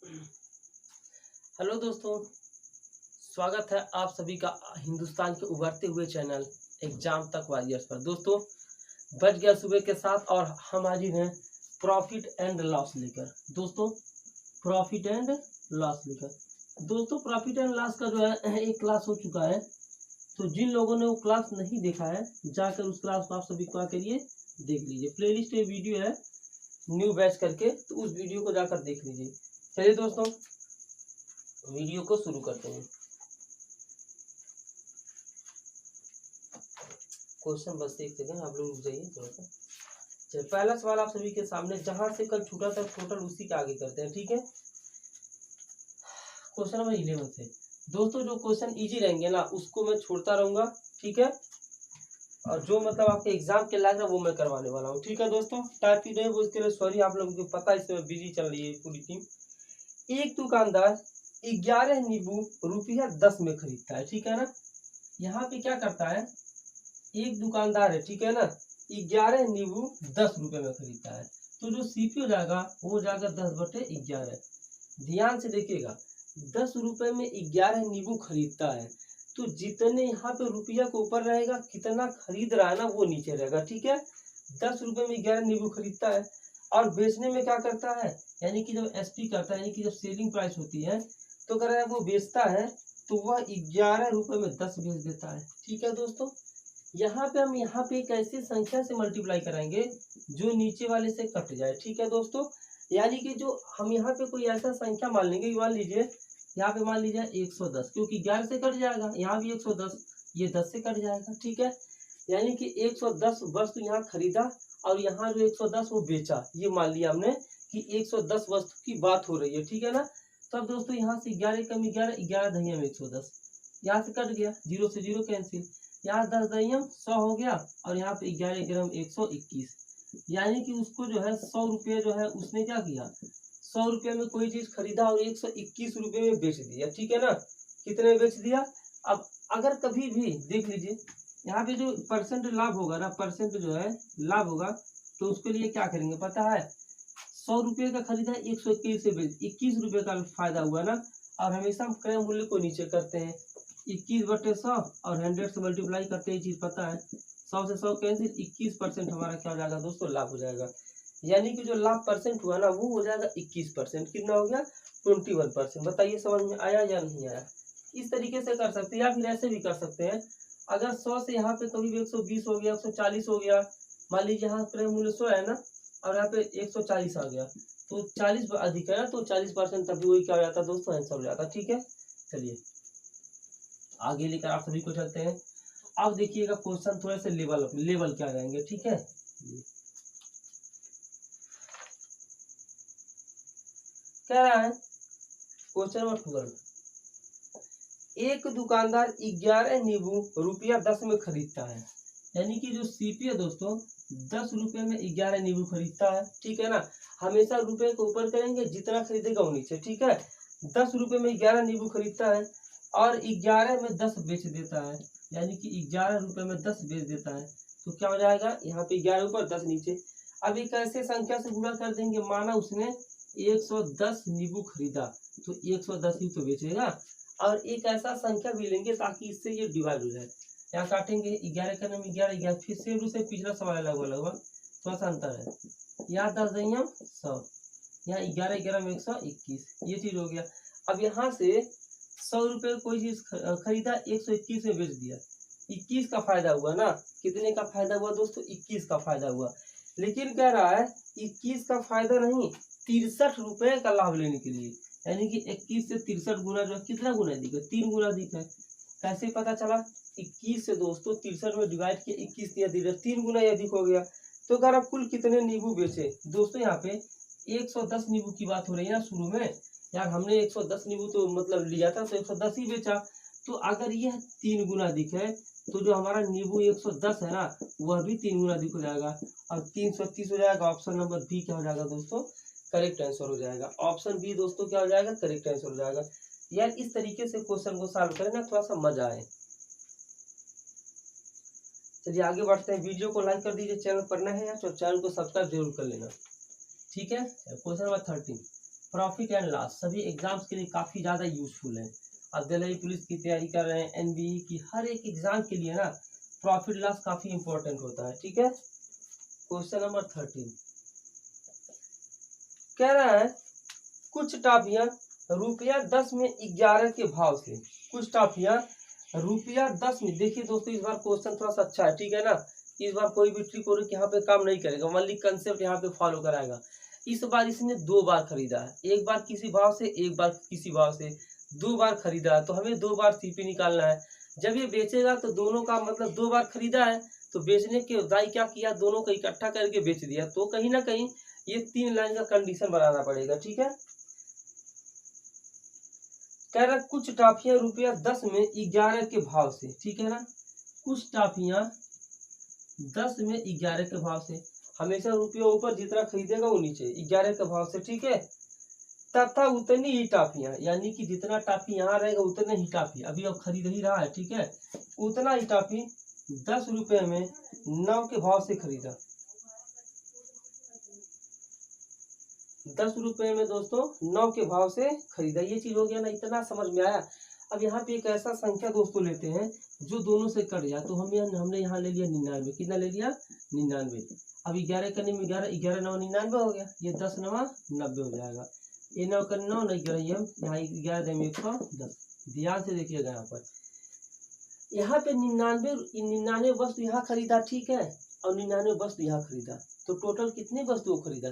Hello दोस्तों, स्वागत है आप सभी का हिंदुस्तान के उभरते हुए चैनल एग्जाम तक वॉरियर्स पर। दोस्तों, बच गया सुबह के साथ और हम हाजिर हैं प्रॉफिट एंड लॉस लेकर। दोस्तों, प्रॉफिट एंड लॉस लेकर दोस्तों प्रॉफिट एंड लॉस का जो है एक क्लास हो चुका है। तो जिन लोगों ने वो क्लास नहीं देखा है, जाकर उस क्लास को आप सभी क्या करिए, देख लीजिए। प्लेलिस्ट में वीडियो है न्यू बैच करके, तो उस वीडियो को जाकर देख लीजिए। चलिए दोस्तों, वीडियो को शुरू करते हैं। क्वेश्चन बस एक सेकंड, आप लोग रुक जाइए थोड़ा सा। चलिए, पहला सवाल आप सभी के सामने, जहां से कल छूटा था टोटल उसी के आगे करते हैं, ठीक है। क्वेश्चन नंबर 11 से दोस्तों, जो क्वेश्चन इजी रहेंगे ना उसको मैं छोड़ता रहूंगा, ठीक है। और जो मतलब आपके एग्जाम के लायक है वो मैं करवाने वाला हूँ, ठीक है दोस्तों। टाइप ही नहीं वो, इसके लिए सॉरी, आप लोगों को पता है इसमें बिजी चल रही है पूरी टीम। एक दुकानदार 11 नींबू रुपया 10 में खरीदता है, ठीक है ना। यहाँ पे क्या करता है, एक दुकानदार है, ठीक है ना, 11 नींबू 10 रुपए में खरीदता है। तो जो सीपी हो जाएगा वो हो जाएगा 10/11। ध्यान से देखिएगा, 10 रुपए में 11 नींबू खरीदता है, तो जितने यहाँ पे रुपया के ऊपर रहेगा, कितना खरीद रहा है ना वो नीचे रहेगा, ठीक है। 10 रुपए में 11 नींबू खरीदता है और बेचने में क्या करता है, यानी कि जब एसपी करता है, यानी कि जब सेलिंग प्राइस होती है, तो अगर है वो बेचता है तो वह 11 रुपए में 10 बेच देता है, ठीक है दोस्तों। यहाँ पे हम यहाँ पे एक ऐसी संख्या से मल्टीप्लाई कराएंगे जो नीचे वाले से कट जाए, ठीक है दोस्तों। यानी कि जो हम यहाँ पे कोई ऐसा संख्या मान लेंगे, मान लीजिए यहाँ पे मान लीजिए 110, क्योंकि 11 से कट जाएगा, यहाँ भी 110, ये 10 से कट जाएगा, ठीक है। यानी कि 110 वस्तु यहाँ खरीदा और यहाँ जो 110 वो बेचा, ये मान लिया हमने कि 110 वस्तु की बात हो रही है, ठीक है ना। तब दोस्तों यहाँ से 11 कम 11, 11 दहिया में 110, यहाँ से कट गया, 0 से 0 कैंसिल, यहाँ 10 दहियम 100 हो गया और यहाँ पे 11 ग्राम 121। यानी कि उसको जो है 100 रुपये जो है उसने क्या किया, 100 रुपये में कोई चीज खरीदा और 121 रुपये में बेच दिया, ठीक है ना। कितने में बेच दिया। अब अगर कभी भी देख लीजिए, यहाँ पे जो परसेंट लाभ होगा ना, परसेंट जो है लाभ होगा, तो उसके लिए क्या करेंगे पता है, 100 रुपये का खरीदा 121 से बेच, 21 रुपये का फायदा हुआ ना। और हमेशा हम क्रय मूल्य को नीचे करते हैं, 21/100 और 100 से मल्टीप्लाई करते हैं, चीज पता है। 100 से 100 कैंसिल, 21% हमारा क्या हो जाएगा दोस्तों, लाभ हो जाएगा। यानी कि जो लाभ परसेंट हुआ ना वो हो जाएगा 21%। कितना हो गया, 21%। बताइए समझ में आया या नहीं आया। इस तरीके से कर सकते हैं या फिर ऐसे भी कर सकते हैं। अगर 100 से यहाँ पे कभी भी 120 हो गया, 140 हो गया, मान लीजिए यहाँ क्रय मूल्य 100 है ना और यहाँ पे 140 आ गया, तो 40 अधिक है ना, तो 40% तभी वही क्या हो जाता है दोस्तों, आंसर हो जाता है, ठीक है। चलिए आगे लेकर आप सभी को चलते हैं। अब देखिएगा क्वेश्चन थोड़े से लेवल क्या रहेंगे, ठीक है। क्या रहा है क्वेश्चन नंबर 12, एक दुकानदार 11 नींबू रुपया 10 में खरीदता है। यानी कि जो सीपी है दोस्तों, 10 रुपये में 11 नींबू खरीदता है, ठीक है ना। हमेशा रुपए को ऊपर करेंगे, जितना खरीदेगा वो नीचे, ठीक है। 10 रुपये में 11 नींबू खरीदता है और 11 में 10 बेच देता है, यानी कि 11 रुपये में 10 बेच देता है। तो क्या हो जाएगा, यहाँ पे 11 ऊपर 10 नीचे। अब एक ऐसे संख्या से गुणा कर देंगे, माना उसने 110 नींबू खरीदा, तो 110 ही तो बेचेगा। और एक ऐसा संख्या भी लेंगे ताकि इससे ये डिवाइड हो जाए। यहाँ काटेंगे, 11 का नाम 11, फिर से पिछला सवाल लगभग थोड़ा सा अंतर है। यहाँ 10 दहिया 100, यहाँ 11 11 में 121, ये चीज हो गया। अब यहाँ से 100 रुपये कोई चीज खरीदा, 121 में बेच दिया, 21 का फायदा हुआ ना। कितने का फायदा हुआ दोस्तों, 21 का फायदा हुआ। लेकिन कह रहा है 21 का फायदा नहीं, 63 रुपये का लाभ लेने के लिए, यानी कि 21 से 63 गुना जो है, कितना गुना अधिक है, 3 गुना अधिक है। कैसे पता चला, 21 से दोस्तों 63 में डिवाइड किया, 21 दिया, 3 गुना अधिक हो गया। तो अगर आप कुल कितने नींबू बेचे दोस्तों, यहाँ पे 110 नींबू की बात हो रही है ना शुरू में, यार हमने 110 नींबू तो मतलब लिया था, तो 110 ही बेचा। तो अगर यह 3 गुना अधिक है, तो जो हमारा नींबू 110 है ना, वह भी 3 गुना अधिक हो जाएगा और 330 हो जाएगा। ऑप्शन नंबर बी क्या हो जाएगा दोस्तों, करेक्ट आंसर हो जाएगा। ऑप्शन बी दोस्तों क्या हो जाएगा, करेक्ट आंसर हो जाएगा। यार इस तरीके से क्वेश्चन को सॉल्व करें ना, थोड़ा सा मजा आए। चलिए आगे बढ़ते हैं, वीडियो को लाइक कर दीजिए, चैनल पर नए हैं तो चैनल को सब्सक्राइब जरूर कर लेना, ठीक है। Question number 13, profit and loss सभी एग्जाम्स के लिए काफ़ी ज़्यादा यूजफुल है। आप दिल्ली पुलिस की तैयारी कर रहे हैं, एनबीई की, हर एक एग्जाम के लिए ना प्रॉफिट लॉस काफ़ी इंपॉर्टेंट होता है। ठीक है, क्वेश्चन नंबर 13 कह रहा है कुछ टॉफियां ₹10 में 11 के भाव से, कुछ टॉफियां ₹10 में, देखिए दोस्तों इस बार क्वेश्चन थोड़ा सा अच्छा है। ठीक है ना, इस बार कोई भी ट्रिक और यहाँ पे काम नहीं करेगा, ओनली कंसेप्ट यहाँ पे फॉलो कराएगा। इस बार इसने 2 बार खरीदा है, एक बार किसी भाव से, एक बार किसी भाव से, 2 बार खरीदा है, तो हमें 2 बार सीपी निकालना है। जब ये बेचेगा तो दोनों का मतलब 2 बार खरीदा है, तो बेचने के दाई क्या किया, दोनों को इकट्ठा करके बेच दिया, तो कहीं ना कहीं ये 3 लाइन का कंडीशन बनाना पड़ेगा। ठीक है, कह रहा कुछ टॉफियां ₹10 में 11 के भाव से, ठीक है ना, कुछ टॉफियां 10 में 11 के भाव से, हमेशा रुपया ऊपर जितना खरीदेगा वो नीचे 11 के भाव से। ठीक है, तथा उतनी ही टॉफियां, यानी कि जितना टॉफी यहाँ रहेगा उतने ही टॉफी अभी अब खरीद ही रहा है। ठीक है, उतना ही टॉफी 10 रुपए में 9 के भाव से खरीदा, 10 रुपए में दोस्तों 9 के भाव से खरीदा। ये चीज हो गया ना, इतना समझ में आया। अब यहाँ पे एक ऐसा संख्या दोस्तों लेते हैं जो दोनों से कट जाए, तो हमने यहाँ ले लिया 99। कितना ले लिया, 99। अब 11 करने में 11, 11 9 99 हो गया, ये 10 9 90 हो जाएगा। ये 9 का 9 नहीं कर, यहाँ 11 में 110। ध्यान से देखिएगा यहाँ पे 99 वस्तु यहाँ खरीदा, ठीक है, और 99 वस्तु यहाँ खरीदा, तो टोटल कितनी वस्तुओं खरीदा,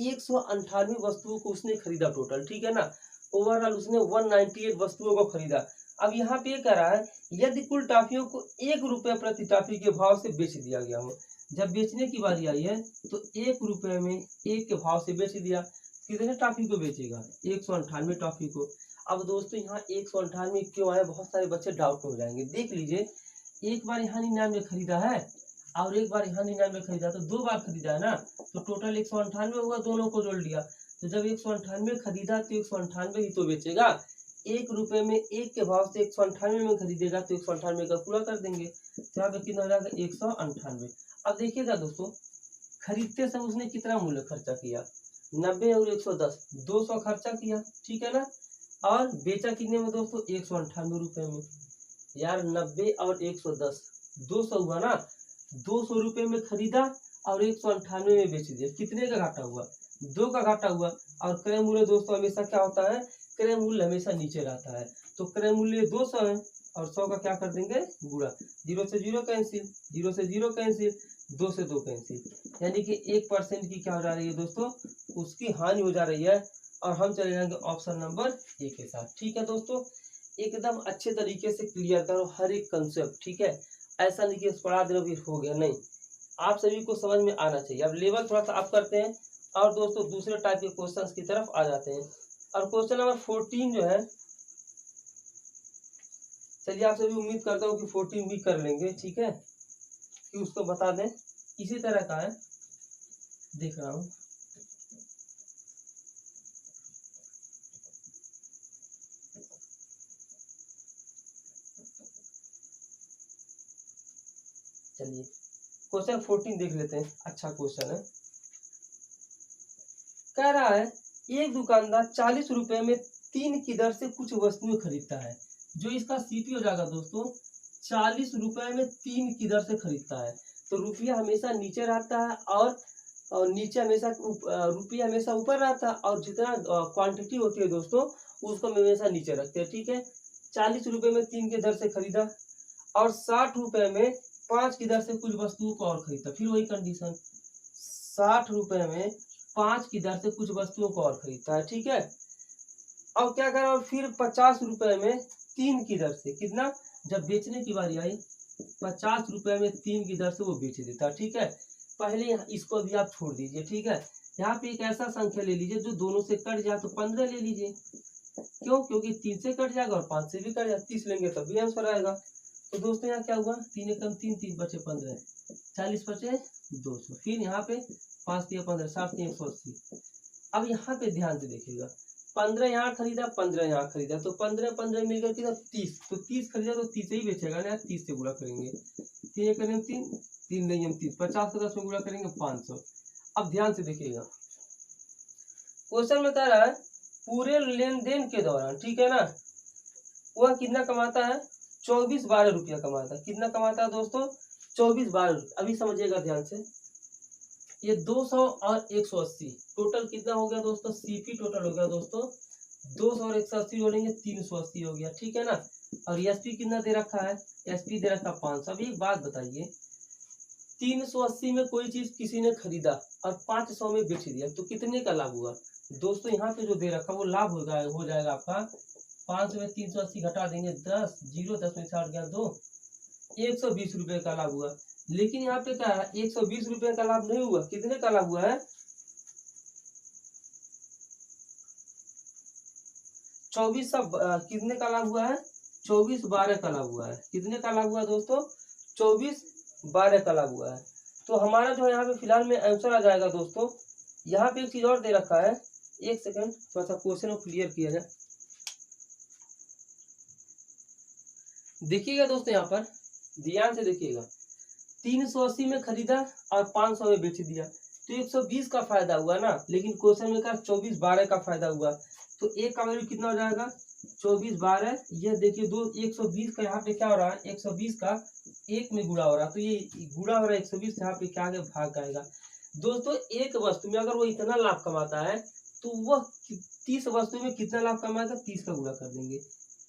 198 वस्तुओं को उसने खरीदा टोटल। ठीक है ना, ओवरऑल उसने 198 वस्तुओं को खरीदा। अब यहाँ पे कह रहा है यदि कुल टॉफियों को 1 रुपये प्रति टॉफी के भाव से बेच दिया गया हो, जब बेचने की बारी आई है तो 1 रुपये में 1 के भाव से बेच दिया, कितने टॉफी को बेचेगा, 198 टॉफी को। अब दोस्तों यहाँ 198 क्यों आया, बहुत सारे बच्चे डाउट में हो जाएंगे। देख लीजिए, एक बार यहाँ 99 खरीदा है और एक बार यहाँ 99 खरीदा, तो 2 बार खरीदा है ना, तो टोटल 198 हुआ, दोनों को जोड़ लिया। तो जब 198 खरीदा तो 198 ही तो बेचेगा, 1 रुपये में 1 के भाव से 198 में खरीदेगा, तो 198 का पूरा कर देंगे, तो यहाँ पे कितना हो जाएगा, 198। अब देखिएगा दोस्तों, खरीदते समय उसने कितना मूल्य खर्चा किया, 90 और 110, 200 खर्चा किया। ठीक है ना, और बेचा कितने में दोस्तों, 198 रुपये में। यार 90 और 110, 200 हुआ ना, 200 रुपये में खरीदा और 198 में बेच दिया, कितने का घाटा हुआ, 2 का घाटा हुआ। और क्रय मूल्य दोस्तों हमेशा क्या होता है, क्रय मूल्य हमेशा नीचे रहता है, तो क्रय मूल्य 200 है और 100 का क्या कर देंगे, गुणा, 0 से 0 कैंसिल, 0 से 0 कैंसिल, 2 से 2 कैंसिल, यानी कि 1% की क्या हो जा रही है दोस्तों, उसकी हानि हो जा रही है। और हम चले जाएंगे ऑप्शन नंबर ए के साथ। ठीक है दोस्तों, एकदम अच्छे तरीके से क्लियर करो हर एक कंसेप्ट। ठीक है, ऐसा नहीं कि पढ़ा दे फिर हो गया, नहीं, आप सभी को समझ में आना चाहिए। अब लेवल थोड़ा सा अप करते हैं और दोस्तों दूसरे टाइप के क्वेश्चंस की तरफ आ जाते हैं। और क्वेश्चन नंबर 14 जो है, चलिए आप सभी उम्मीद करता हूँ कि 14 भी कर लेंगे। ठीक है, कि उसको बता दें, इसी तरह का है, देख रहा हूँ। चलिए क्वेश्चन 14 देख लेते हैं, अच्छा क्वेश्चन है। कह रहा है एक दुकानदार 40 रुपए में 3 की दर से कुछ वस्तुएं खरीदता है, जो इसका सीपी हो जाएगा दोस्तों, 40 रुपए में 3 की दर से खरीदता है, तो रुपया हमेशा नीचे रहता है और नीचे हमेशा रुपया हमेशा ऊपर रहता है, और जितना क्वांटिटी होती है दोस्तों उसको हम हमेशा नीचे रखते हैं। ठीक है, 40 रुपए में 3 की दर से खरीदा और 60 रुपए में 5 की दर से कुछ वस्तुओं को और खरीदता, फिर वही कंडीशन, 60 रुपए में 5 की दर से कुछ वस्तुओं को और खरीदता है। ठीक है, अब क्या करा, और फिर 50 रुपए में 3 की दर से, कितना, जब बेचने की बारी आई 50 रुपए में 3 की दर से वो बेच देता। ठीक है, पहले इसको भी आप छोड़ दीजिए। ठीक है, यहाँ पे एक ऐसा संख्या ले लीजिए जो दोनों से कट जाए, तो 15 ले लीजिए, क्यों, क्योंकि 3 से कट जाएगा और 5 से भी कट जाएगा, 30 लेंगे तब भी आंसर आएगा। तो दोस्तों यहाँ क्या हुआ, 3 एकम 3, 3 बचे 15, 40 बचे 200, फिर यहाँ पे 5 दिया 15, 7 दिया 180। अब यहाँ पे ध्यान से देखिएगा, 15 यहाँ खरीदा, 15 यहाँ खरीदा, तो 15 15 मिलकर कितना, 30, तो 30 खरीदा तो 30 ही बेचेगा ना, 30 से गुणा करेंगे, 3 करेंगे 3, 3 नहीं हम 30, 50 को 10 में गुणा करेंगे 500। अब ध्यान से देखिएगा, क्वेश्चन में कह रहा है पूरे लेन देन के दौरान, ठीक है ना, वह कितना कमाता है, 24-12 रुपया कमाता है। कितना कमाता है दोस्तों, 24-12 रुपया। अभी समझिएगा ध्यान से, ये 200 और 180 टोटल कितना हो गया दोस्तों, सीपी टोटल हो गया दोस्तों 200 और 180 जोड़ेंगे 380 हो गया, ठीक है ना। और एसपी कितना दे रखा है, एसपी दे रखा 500। अभी एक बात बताइए, 380 में कोई चीज किसी ने खरीदा और 500 में बेच दिया तो कितने का लाभ हुआ दोस्तों, यहाँ पे जो दे रखा वो लाभ हो जाएगा आपका 500 में 380 घटा देंगे 10, 0 10 में 60 गया 2, 120 रुपए का लाभ हुआ। लेकिन यहाँ पे क्या है, 120 रुपए का लाभ नहीं हुआ, कितने का लाभ हुआ है, 24 कितने का लाभ हुआ है, 24-12 का लाभ हुआ है। कितने का लाभ हुआ दोस्तों, 24-12 का लाभ हुआ है। तो हमारा जो यहाँ पे फिलहाल में आंसर आ जाएगा दोस्तों, यहाँ पे एक चीज और दे रखा है, एक सेकंड थोड़ा सा क्वेश्चन को क्लियर किया जाए। देखिएगा दोस्तों, यहाँ पर ध्यान से देखिएगा, 380 में खरीदा और 500 में बेच दिया तो 120 का फायदा हुआ ना, लेकिन क्वेश्चन में कहा 24-12 का फायदा हुआ। तो एक का वैल्यू कितना हो जाएगा, 24-12, ये देखिए 120 का यहाँ पे क्या हो रहा है, 120 का 1 में गुणा हो रहा है, तो ये गुणा हो रहा है 120, यहाँ पे क्या आगे भाग आएगा दोस्तों। एक वस्तु में अगर वो इतना लाभ कमाता है तो वह 30 वस्तु में कितना लाभ कमाएगा, 30 का गुणा कर देंगे,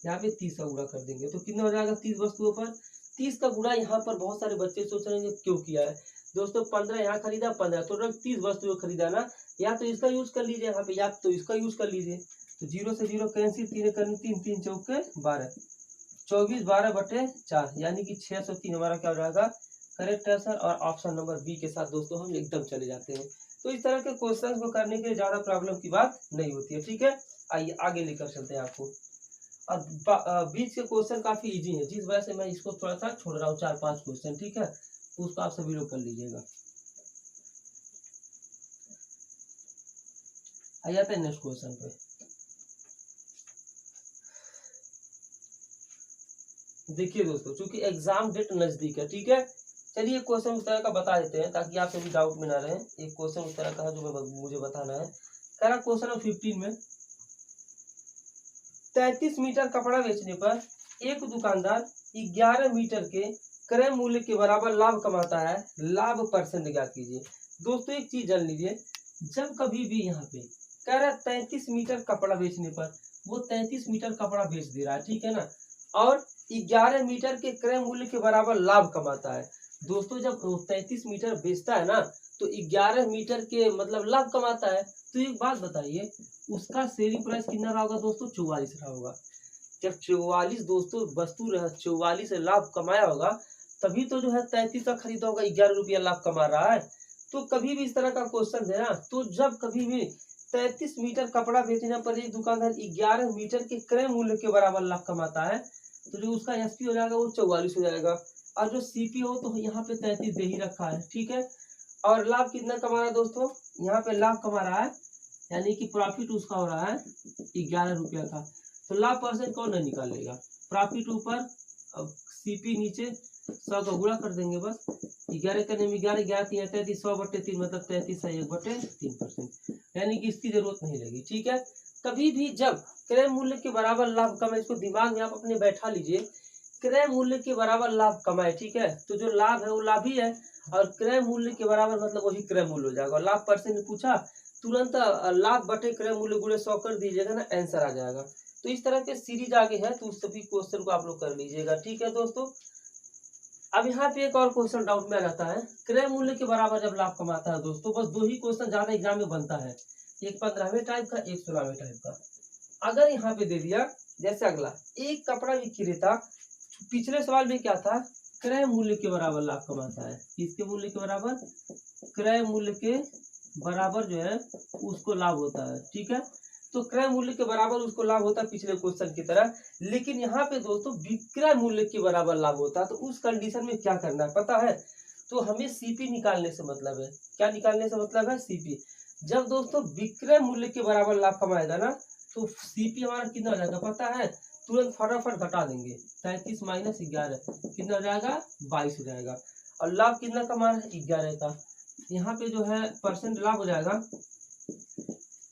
यहाँ पे 30 का गुणा कर देंगे तो कितना हो जाएगा, 30 वस्तुओं पर 30 का गुणा। यहाँ पर बहुत सारे बच्चे सोच रहे हैं क्यों किया है दोस्तों, 15 यहाँ खरीदा 15, टोटल 30 वस्तुएं खरीदा ना, या तो इसका यूज कर लीजिए यहाँ पे, या तो इसका यूज कर लीजिए। तो 0 से 0 कैंसिल, 3 करनी 3, 3 चौके 12, 24-12/4 यानी कि 603 हमारा क्या हो जाएगा करेक्ट आंसर। और ऑप्शन नंबर बी के साथ दोस्तों हम एकदम चले जाते हैं। तो इस तरह के क्वेश्चन को करने के लिए ज्यादा प्रॉब्लम की बात नहीं होती है, ठीक है। आइए आगे लेकर चलते हैं आपको। और बीच के क्वेश्चन काफी इजी है, जिस वजह से मैं इसको थोड़ा सा छोड़ रहा हूँ, 4-5 क्वेश्चन, ठीक है, उसको आप सभी लोग कर लीजिएगा। आ जाते हैं नेक्स्ट क्वेश्चन पे। देखिए दोस्तों, चूंकि एग्जाम डेट नजदीक है, ठीक है, चलिए क्वेश्चन उस तरह का बता देते हैं ताकि आप सभी डाउट में ना रहे। एक क्वेश्चन उस तरह का है जो मुझे बताना है। कह रहा क्वेश्चन 15 में 33 मीटर कपड़ा बेचने पर एक दुकानदार 11 मीटर के क्रय मूल्य के बराबर लाभ कमाता है, लाभ परसेंट ज्ञात कीजिए। दोस्तों एक चीज जान लीजिए, जब कभी भी यहाँ पे कह रहा 33 मीटर कपड़ा बेचने पर वो 33 मीटर कपड़ा बेच दे रहा है, ठीक है ना, और 11 मीटर के क्रय मूल्य के बराबर लाभ कमाता है। दोस्तों जब 33 मीटर बेचता है ना तो 11 मीटर के मतलब लाभ कमाता है। तो एक बात बताइए, उसका सेलिंग प्राइस कितना रहा होगा दोस्तों, 44 रहा होगा। जब 44 दोस्तों वस्तु 44 से लाभ कमाया होगा, तभी तो जो है 33 का खरीदा होगा, 11 रुपया लाभ कमा रहा है। तो कभी भी इस तरह का क्वेश्चन है ना, तो जब कभी भी 33 मीटर कपड़ा बेचने पर एक दुकानदार 11 मीटर के क्रय मूल्य के बराबर लाभ कमाता है, तो जो उसका एसपी हो जाएगा वो 44 हो जाएगा, और जो सीपी हो तो यहाँ पे 33 दे ही रखा है, ठीक है। और लाभ कितना कमा रहा है दोस्तों, यहाँ पे लाभ कमा रहा है, यानी कि प्रॉफिट उसका हो रहा है 11 रुपया का। तो लाभ परसेंट कौन नहीं निकालेगा, प्रॉफिट ऊपर, अब सीपी नीचे, 100 का गुणा कर देंगे बस, 11 करने में 11, 11 3 33, 100/3 मतलब 33 है 1/3%, यानी कि इसकी जरूरत नहीं लगी, ठीक है। कभी भी जब क्रय मूल्य के बराबर लाभ कमाए, इसको दिमाग में आप अपने बैठा लीजिए, क्रय मूल्य के बराबर लाभ कमाए, ठीक है, तो जो लाभ है वो लाभ ही है, और क्रय मूल्य के बराबर मतलब वही क्रय मूल्य हो जाएगा। लाभ परसेंट पूछा, तुरंत लाभ बटे क्रय मूल्य गुणे 100 कर दीजिएगा ना, आंसर आ जाएगा। तो इस तरह के सीरीज आगे है, तो उस सभी क्वेश्चन को आप लोग कर लीजिएगा, ठीक है दोस्तों। अब यहाँ पे एक और क्वेश्चन डाउट में आ जाता है, क्रय मूल्य के बराबर जब लाभ कमाता है दोस्तों, बस 2 ही क्वेश्चन ज्यादा एग्जाम में बनता है, एक 15वें टाइप का, एक 16वें टाइप का। अगर यहाँ पे दे दिया जैसे अगला, एक कपड़ा विक्रेता, पिछले सवाल में क्या था, क्रय मूल्य के बराबर लाभ कमाता है, किसके मूल्य के बराबर, क्रय मूल्य के बराबर जो है उसको लाभ होता है, ठीक है। तो क्रय मूल्य के बराबर उसको लाभ होता है पिछले क्वेश्चन की तरह, लेकिन यहाँ पे दोस्तों विक्रय मूल्य के बराबर लाभ होता है। तो उस कंडीशन में क्या करना है पता है, तो हमें सीपी निकालने से मतलब है, क्या निकालने से मतलब है, सीपी। जब दोस्तों विक्रय मूल्य के बराबर लाभ कमाएगा ना, तो सीपी हमारा कितना हो जाएगा पता है, तुरंत फटाफट घटा देंगे, 33 माइनस 11 कितना हो जाएगा, 22 हो जाएगा। और लाभ कितना कमा रहा है, 11 का, यहाँ पे जो है परसेंट लाभ हो जाएगा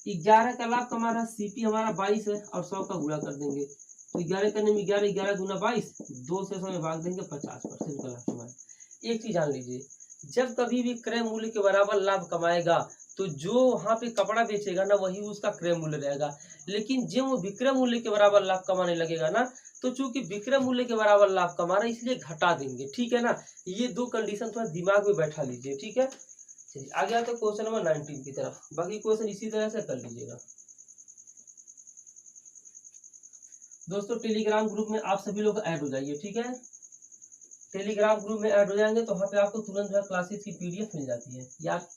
11 का लाभ कमा रहा है, सीपी हमारा 22 है और 100 का गुणा कर देंगे तो 11 करने में 11, 11 दूना 22, 2 से 100 में भाग देंगे 50% का लाभ कमाए। एक चीज जान लीजिए, जब कभी भी क्रय मूल्य के बराबर लाभ कमाएगा तो जो वहां पे कपड़ा बेचेगा ना वही उसका क्रय मूल्य रहेगा, लेकिन जब वो विक्रय मूल्य के बराबर लाभ कमाने लगेगा ना तो चूंकि विक्रय मूल्य के बराबर लाभ कमा रहा है इसलिए घटा देंगे, ठीक है ना। ये दो कंडीशन थोड़ा दिमाग में बैठा लीजिए, ठीक है। चलिए आगे आते हैं क्वेश्चन नंबर 19 की तरफ, बाकी क्वेश्चन इसी तरह से कर लीजिएगा। दोस्तों टेलीग्राम ग्रुप में आप सभी लोग ऐड हो जाइए, ठीक है। टेलीग्राम ग्रुप में ऐड हो जाएंगे तो वहाँ पे आपको तुरंत जो क्लासेस की पीडीएफ मिल जाती है। यार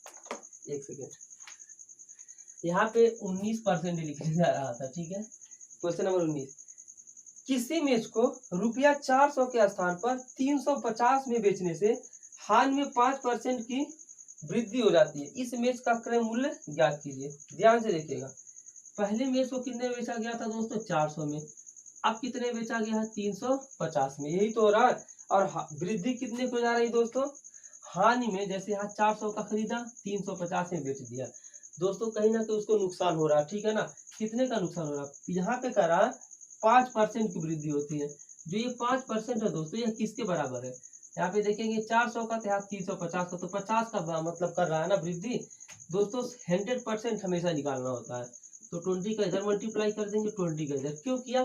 एक सेकेंड, यहाँ पे 19% लिखा जा रहा था, ठीक है। क्वेश्चन नंबर 19, किसी मेज को रुपया 400 के स्थान पर 350 में बेचने से हाल में 5% की वृद्धि हो जाती है, इस मेज का क्रय मूल्य ज्ञात कीजिए। ध्यान से देखिएगा, पहले मेज को कितने में बेचा गया था दोस्तों? 400 में। अब कितने बेचा गया है? 350 में, यही तो हो रहा है। और वृद्धि कितने को जा रही है दोस्तों? हानि में, जैसे यहाँ 400 का खरीदा 350 में बेच दिया दोस्तों, कहीं ना कहीं उसको नुकसान हो रहा है, ठीक है ना। कितने का नुकसान हो रहा है? यहाँ पे कह रहा है 5% की वृद्धि होती है। जो ये 5% है दोस्तों, यह किसके बराबर है? यहाँ पे देखेंगे 400 का, यहाँ 350 का, तो 50 का मतलब कर रहा है ना वृद्धि। दोस्तों 100% हमेशा निकालना होता है, तो 20 का इधर मल्टीप्लाई कर देंगे, 20 का इधर। क्यों किया?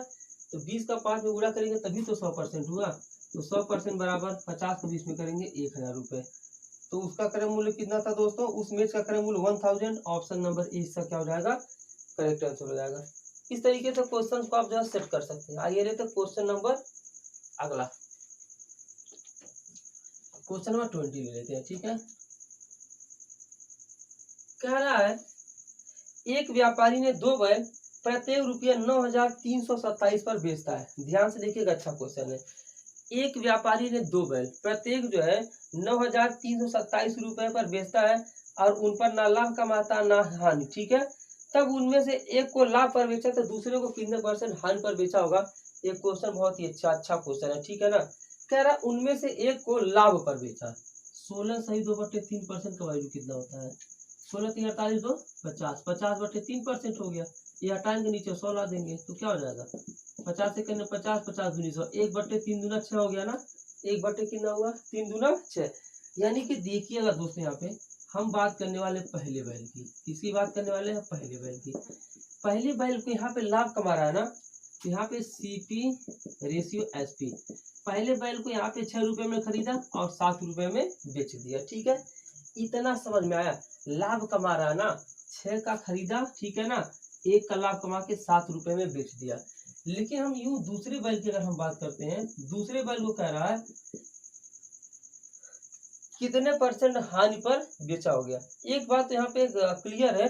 तो 20 का 5 में गुणा करेंगे तभी तो 100% हुआ, तो 100% बराबर 50 को 20 में करेंगे 1000 रुपए। तो उसका क्रय मूल्य कितना था दोस्तों? उस मेज का क्रय मूल्य 1000। ऑप्शन नंबर ए इसका क्या हो जाएगा? करेक्ट आंसर हो जाएगा। इस तरीके से क्वेश्चन को आप जो है सेट कर सकते हैं। आइए रहते क्वेश्चन नंबर अगला, क्वेश्चन नंबर 20 ले लेते हैं, ठीक है। कह रहा है एक व्यापारी ने 2 बैल प्रत्येक रुपया 9327 पर बेचता है। ध्यान से देखिएगा, अच्छा क्वेश्चन है। एक व्यापारी ने 2 बैल प्रत्येक जो है 9327 रुपए पर बेचता है और उन पर ना लाभ कमाता ना हानि, ठीक है। तब उनमें से एक को लाभ पर बेचा तो दूसरे को कितने परसेंट हानि पर बेचा होगा? ये क्वेश्चन बहुत ही अच्छा क्वेश्चन है, ठीक है ना। कह रहा उनमें से एक को लाभ पर बेचा। 16 सही 2/3% का वैल्यू कितना होता है? 16 3 48 2 50, 50/3% हो गया। ये हटाएंगे नीचे 100 ला देंगे तो क्या हो जाएगा? 50 से करने 50, 50 दूनी 100, 1/3 दूना 6 हो गया ना। 1/3 कितना हुआ? 3 दूना 6। यानी कि देखिएगा दोस्तों, यहाँ पे हम बात करने वाले पहले बैल की। किसकी बात करने वाले हैं? पहले बैल की। पहले बैल को यहाँ पे लाभ कमा रहा है ना, तो यहाँ पे सीपी रेशियो एसपी। पहले बैल को यहाँ पे 6 रुपए में खरीदा और 7 रुपए में बेच दिया, ठीक है। इतना समझ में आया? लाभ कमा रहा है ना, 6 का खरीदा, ठीक है ना, 1 का लाभ कमा के 7 रुपए में बेच दिया। लेकिन हम यूं दूसरे बैल की अगर हम बात करते हैं, दूसरे बैल को कह रहा है कितने परसेंट हानि पर बेचा हो गया। एक बात यहाँ पे क्लियर है,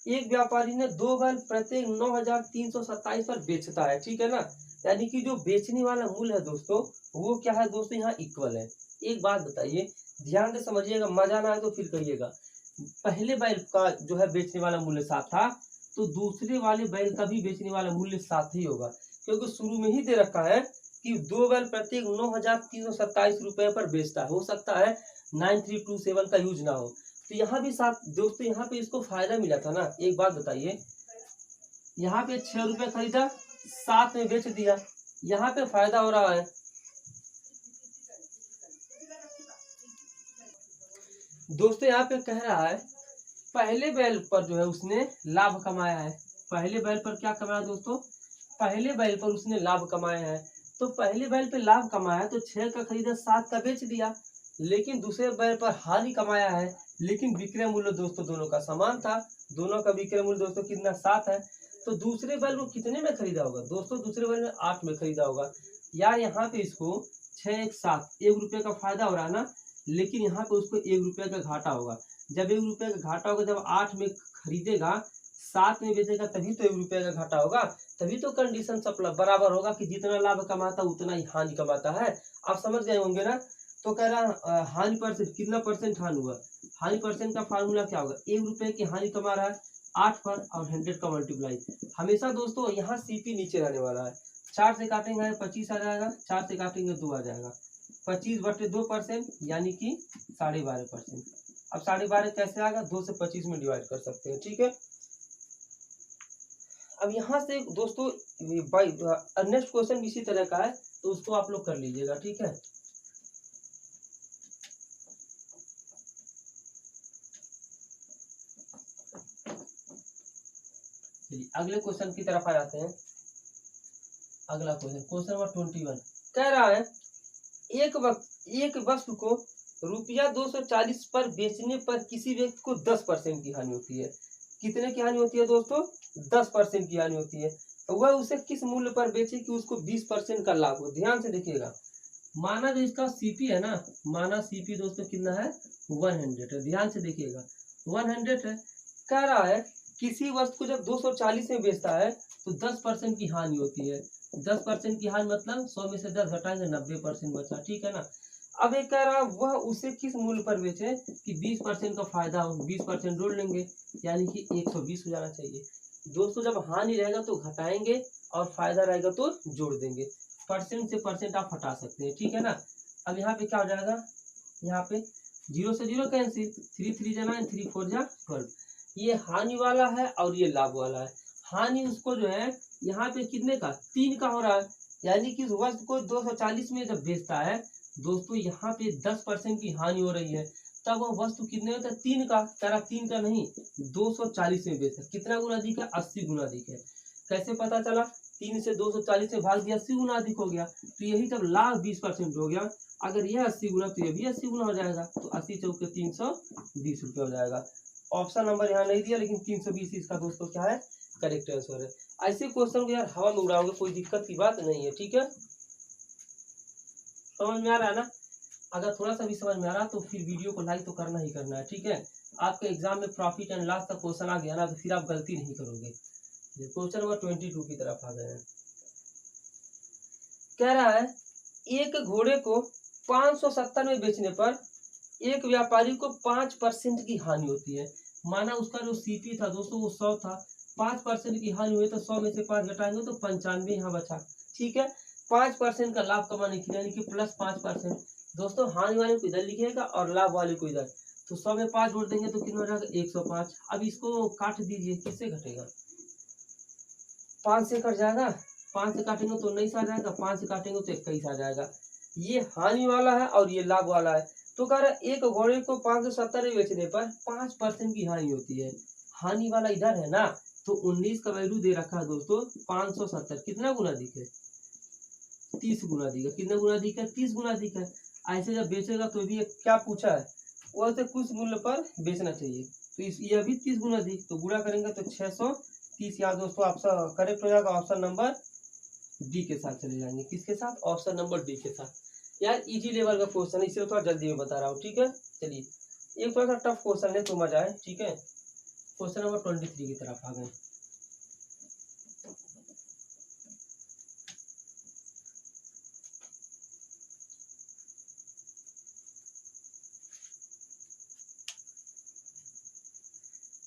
एक व्यापारी ने 2 बैल प्रत्येक 9327 पर बेचता है, ठीक है ना। यानी कि जो बेचने वाला मूल्य है दोस्तों, वो क्या है दोस्तों? यहाँ इक्वल है। एक बात बताइए, ध्यान से समझिएगा, मजा ना आए तो फिर कहिएगा। पहले बैल का जो है बेचने वाला मूल्य 7 था, तो दूसरे वाले बैल का भी बेचने वाला मूल्य 7 ही होगा, क्योंकि शुरू में ही दे रखा है कि 2 बैल प्रत्येक 9327 रुपए पर बेचता है। हो सकता है 9327 का यूज ना हो, तो यहाँ भी 7 दोस्तों, यहाँ पे इसको फायदा मिला था ना। एक बात बताइए, यहाँ पे 6 रुपए खरीदा, 7 में बेच दिया, यहाँ पे फायदा हो रहा है। दोस्तों यहाँ पे कह रहा है पहले बैल पर जो है उसने लाभ कमाया है। पहले बैल पर क्या कमाया दोस्तों? पहले बैल पर उसने लाभ कमाया है। तो पहले बैल पे लाभ कमाया तो 6 का खरीदा, 7 का बेच दिया। लेकिन दूसरे बैल पर हानि कमाया है, लेकिन विक्रय मूल्य दोस्तों दोनों का समान था। दोनों का विक्रय मूल्य दोस्तों कितना? 7 है। तो दूसरे बैल को कितने में खरीदा होगा दोस्तों? दूसरे बैल में 8 में खरीदा होगा। यार यहाँ पे इसको 6 1 7, 1 रुपये का फायदा हो रहा है ना, लेकिन यहाँ पे उसको 1 रुपये का घाटा होगा। जब 1 रुपये का घाटा होगा, जब 8 में खरीदेगा 7 में बेचेगा, तभी तो 1 रुपये का घाटा होगा। तभी तो कंडीशन सब बराबर होगा कि जितना लाभ कमाता उतना ही हानि कमाता है। आप समझ गए होंगे ना। तो कह रहा हानि परसेंट, कितना परसेंट हानि हुआ? हानि परसेंट का फार्मूला क्या होगा? 1 रुपये की हानि कमा रहा है 8 पर और 100 का मल्टीप्लाई। हमेशा दोस्तों यहाँ सीपी नीचे रहने वाला है। 4 से काटेंगे 25 आ जाएगा, 4 से काटेंगे 2 आ जाएगा। 25/2% यानी कि 12.5%। अब 12.5 कैसे आएगा? 2 से 25 में डिवाइड कर सकते हैं, ठीक है। अब यहाँ से दोस्तों नेक्स्ट क्वेश्चन भी इसी तरह का है, तो उसको आप लोग कर लीजिएगा, ठीक है। चलिए अगले क्वेश्चन की तरफ आ जाते हैं। अगला क्वेश्चन नंबर 21 कह रहा है एक वस्तु को रुपया 240 पर बेचने पर किसी व्यक्ति को 10% की हानि होती है। कितने की हानि होती है दोस्तों? 10% की हानि होती है। तो वह उसे किस मूल्य पर बेचे कि उसको 20% का लाभ हो। ध्यान से देखिएगा, माना जो इसका सीपी है ना, माना सीपी दोस्तों कितना है? 100 है। ध्यान से देखिएगा 100 है। कह रहा है किसी वस्तु को जब 240 में बेचता है तो 10% की हानि होती है। 10% की हानि मतलब 100 में से 10 घटाएंगे 90% बचा, ठीक है ना। अब एक कह रहा वह उसे किस मूल्य पर बेचे कि 20% का फायदा हो। 20% जोड़ लेंगे यानी कि 120 हो जाना चाहिए। दोस्तों जब हानि रहेगा तो घटाएंगे और फायदा रहेगा तो जोड़ देंगे। परसेंट से परसेंट आप हटा सकते हैं, ठीक है ना। अब यहाँ पे क्या हो जाएगा? यहाँ पे 0 से 0 कैंसिल, 3 3 जा 9, 3 4 जा 12। ये हानि वाला है और ये लाभ वाला है। हानि उसको जो है यहाँ पे कितने का? 3 का हो रहा है, यानी कि वस्तु को 240 में जब बेचता है दोस्तों यहाँ पे 10% की हानि हो रही है, तब वह वस्तु कितने होता है? 3 का। कह रहा 3 का नहीं 240 में बेचता है। कितना गुना अधिक है? 80 गुना अधिक है। कैसे पता चला? 3 से 240 में भाग दिया 80 गुना अधिक हो गया। तो यही जब लाभ 20% हो गया, अगर यह 80 गुना तो ये भी 80 गुना हो जाएगा। तो 80 चौके 320 रुपये हो जाएगा। ऑप्शन नंबर यहाँ नहीं दिया लेकिन 320 इसका दोस्तों क्या है? करेक्ट आंसर है। ऐसे क्वेश्चन को यार हवा में उड़ाओगे, कोई दिक्कत की बात नहीं है, ठीक है। समझ में आ रहा है ना? अगर थोड़ा सा भी समझ में आ रहा तो फिर वीडियो को लाइक तो करना ही करना है, ठीक है। आपके एग्जाम में प्रॉफिट एंड लॉस का क्वेश्चन आ गया ना तो फिर आप गलती नहीं करोगे। क्वेश्चन नंबर 22 की तरफ आ गए हैं। कह रहा है एक घोड़े को 570 में बेचने पर एक व्यापारी को 5% की हानि होती है। माना उसका जो सीपी था दोस्तों वो 100 था, 5% की हानि हुई तो 100 में से 5 घटाएंगे तो 95 यहाँ बचा, ठीक है। 5% का लाभ कमाने के लिए यानी कि प्लस 5%। दोस्तों हानि वाले को इधर लिखिएगा और लाभ वाले को इधर। तो 100 में 5 जोड़ देंगे तो कितना हो जाएगा? 105। अब इसको काट दीजिए, किससे घटेगा? 5 से कट जाएगा, 5 से काटेंगे तो 19 आ जाएगा, 5 से काटेंगे तो 21 आ जाएगा। ये हानि वाला है और ये लाभ वाला है। तो कह रहा एक घोड़े को 570 में बेचने पर 5% की हानि होती है। हानि वाला इधर है ना, तो 19 का वैल्यू दे रखा है दोस्तों 570। कितना गुना अधिक है? 30 गुना अधिक है। कितना गुना अधिक है? 30 गुना अधिक है। ऐसे जब बेचेगा तो भी क्या पूछा है? वैसे कुछ मूल्य पर बेचना चाहिए, तो ये भी 30 गुना अधिक। तो गुणा करेंगे तो 630। यहाँ दोस्तों ऑप्शन करेक्ट हो जाएगा, ऑप्शन नंबर डी के साथ चले जाएंगे। किसके साथ? ऑप्शन नंबर डी के साथ। यार इजी लेवल का क्वेश्चन है, इसलिए थोड़ा जल्दी में बता रहा हूँ, ठीक है। चलिए एक थोड़ा सा टफ क्वेश्चन है तो मजा आए, ठीक है। क्वेश्चन नंबर 23 की तरफ आ गए।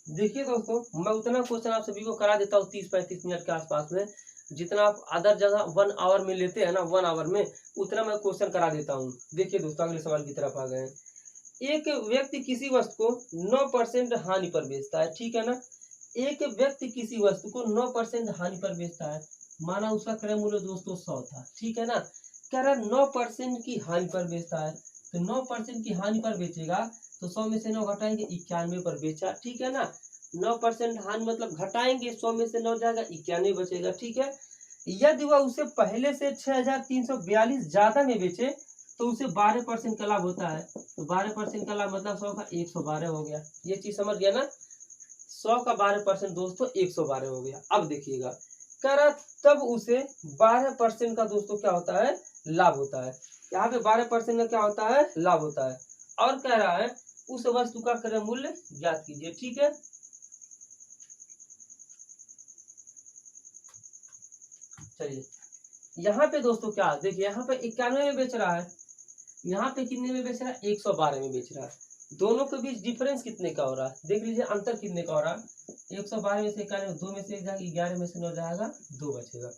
देखिए दोस्तों मैं उतना क्वेश्चन आप सभी को करा देता हूँ 30-35 मिनट के आसपास में। जितना आप अदर जगह 1 आवर में लेते हैं ना, 1 आवर में उतना मैं क्वेश्चन करा देता हूँ। देखिए दोस्तों अगले सवाल की तरफ आ गए हैं। एक व्यक्ति किसी वस्तु को 9% हानि पर बेचता है, ठीक है ना। एक व्यक्ति किसी वस्तु को 9% हानि पर बेचता है। माना उसका क्रय मूल्य दोस्तों 100 था, ठीक है ना। कह रहा 9% की हानि पर बेचता है, तो 9% की हानि पर बेचेगा तो 100 में से 9 घटाएंगे 91 पर बेचा, ठीक है ना। 9% हानि मतलब घटाएंगे, 100 में से 9 जाएगा 91 बचेगा, ठीक है। यदि वह उसे पहले से 6342 ज्यादा में बेचे तो उसे 12% का लाभ होता है। तो 12% का लाभ मतलब 100 का 112 हो गया। ये चीज समझ गया ना? 100 का 12% दोस्तों 112 हो गया। अब देखिएगा कह रहा तब उसे 12% का दोस्तों क्या होता है? लाभ होता है। यहाँ पे 12% का क्या होता है? लाभ होता है। और कह रहा है उस वस्तु का क्रय मूल्य ज्ञात कीजिए, ठीक है। चलिए यहाँ पे दोस्तों क्या देखिए, यहाँ पे 91 में बेच रहा है, यहाँ पे कितने में बेच रहा है? 112 में बेच रहा है। दोनों के बीच डिफरेंस कितने का हो रहा है? देख लीजिए अंतर कितने का हो रहा है। 112 में से 91, 2 में से 1 जाएगा, 11 में से 9 जाएगा, 2 बचेगा।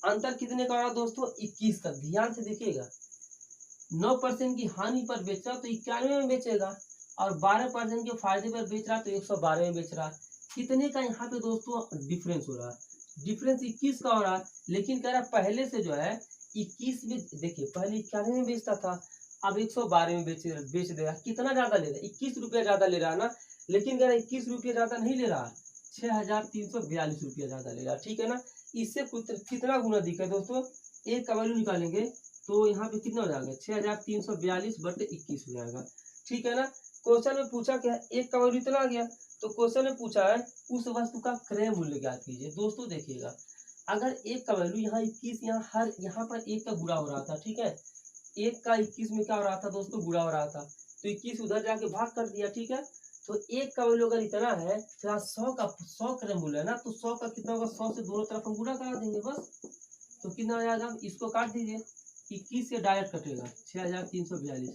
अंतर कितने का हो रहा है दोस्तों? 21 का। ध्यान से देखिएगा 9% की हानि पर बेच रहा तो 91 में बेचेगा, और 12% के फायदे पर बेच रहा तो 112 में बेच रहा। कितने का यहाँ पे दोस्तों डिफरेंस हो रहा है? डिफरेंस 21 का हो रहा है, लेकिन कह रहा है पहले से जो है 21 में, देखिए पहले 91 में बेचता था, अब 112 में बेच दे रहा है। कितना ज्यादा ले रहा है? 21 रुपया ज्यादा ले रहा है ना, लेकिन कह रहा है 21 रुपया ज्यादा नहीं ले रहा, 6342 रुपया ज्यादा ले रहा है, ठीक है ना। इससे कितना गुना दिखा है दोस्तों, एक का वैल्यू निकालेंगे तो यहाँ पे कितना हो जाएगा, 6342/21 हो जाएगा, ठीक है ना। क्वेश्चन में पूछा क्या, एक का वैल्यू इतना आ गया, तो क्वेश्चन में पूछा है उस वस्तु का क्रय मूल्य ज्ञात कीजिए। दोस्तों देखिएगा, अगर एक का वैल्यू यहाँ 21, यहाँ पर एक का गुणा हो रहा था, ठीक है, एक का 21 में क्या हो रहा था दोस्तों, गुणा हो रहा था, तो 21 उधर जाके भाग कर दिया, ठीक है। तो एक का वैल्यू अगर इतना है, तो यहाँ 100 क्रय मूल्य है ना, तो 100 का कितना होगा, 100 से दोनों तरफ हम गुणा करा देंगे बस, तो कितना हो जाएगा, इसको काट दीजिए, 21 से डायरेक्ट कटेगा 6342,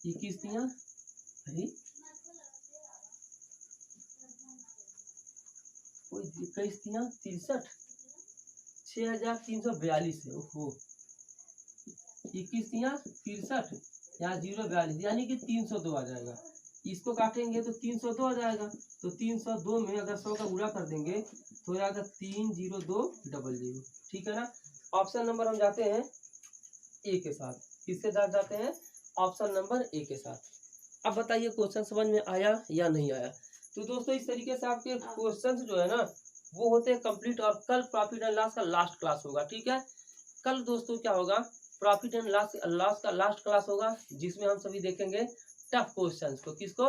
21 दिया, अरे 21 दिया 63, 6342 है, ओहो 21 दिया 63, यहाँ 042 यानी कि 302 आ जाएगा। इसको काटेंगे तो 302 आ जाएगा, तो 302 में अगर 100 का गुणा कर देंगे तो हो जाएगा 30200, ठीक है ना। ऑप्शन नंबर हम जाते हैं ए के साथ, किसके साथ जाते हैं, ऑप्शन नंबर ए के साथ। अब बताइए क्वेश्चन समझ में आया या नहीं आया। तो दोस्तों इस तरीके से आपके क्वेश्चन जो है ना वो होते हैं कंप्लीट, और कल प्रॉफिट एंड लॉस का लास्ट क्लास होगा, ठीक है। कल दोस्तों क्या होगा, प्रॉफिट एंड लॉस का लास्ट क्लास होगा, जिसमें हम सभी देखेंगे टफ क्वेश्चंस को, किसको,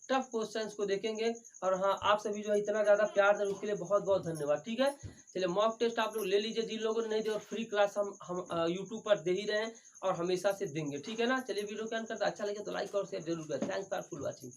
टफ क्वेश्चंस को देखेंगे। और हाँ, आप सभी जो है इतना ज्यादा प्यार दें उसके लिए बहुत बहुत धन्यवाद, ठीक है। चलिए मॉक टेस्ट आप लोग ले लीजिए, जिन लोगों ने नहीं दिया, और फ्री क्लास हम यूट्यूब पर दे ही रहे हैं और हमेशा से देंगे, ठीक है ना। चलिए वीडियो क्या करता अच्छा लगे तो लाइक और शेयर जरूर करें। Thanks for full watching.